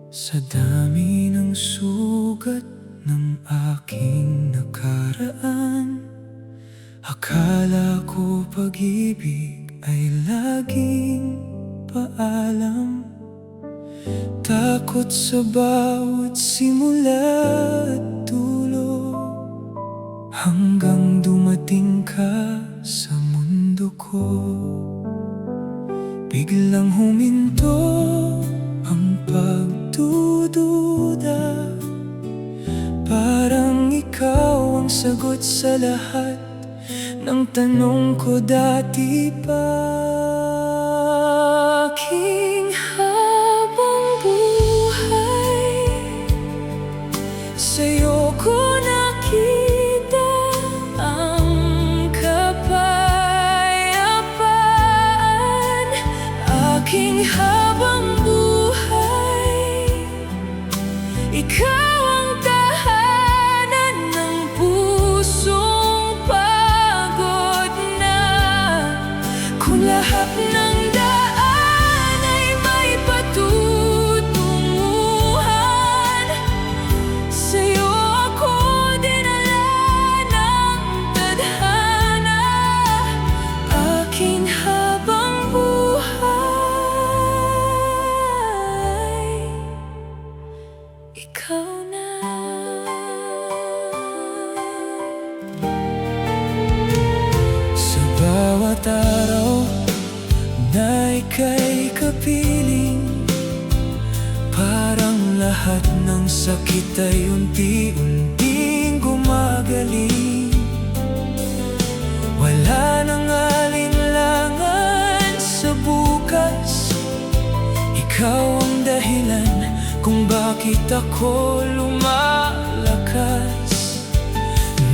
Sa dami ng sugat ng aking nakaraan, akala ko pag-ibig ay laging paalam. Takot sa bawat simula at dulo, hanggang dumating ka sa mundo ko. Biglang huminto ang pagdududa, parang ikaw ang sagot sa lahat ng tanong ko dati pa. Aking habang buhay, sa'yo ko nakita ang kapayapaan. Aking habang buhay, ikaw ang tahanan ng pusong pagod na. Kung lahat ng daan ay may patutunguhan, sa'yo ako dinala ng tadhana. Aking habang buhay, ikaw na. Sa bawat araw na ika'y kapiling, parang lahat ng sakit ay unti-unting gumagaling. Wala nang alinlangan sa bukas, ikaw ang dahilan kung bakit ako lumalakas.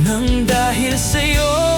Nang dahil sa'yo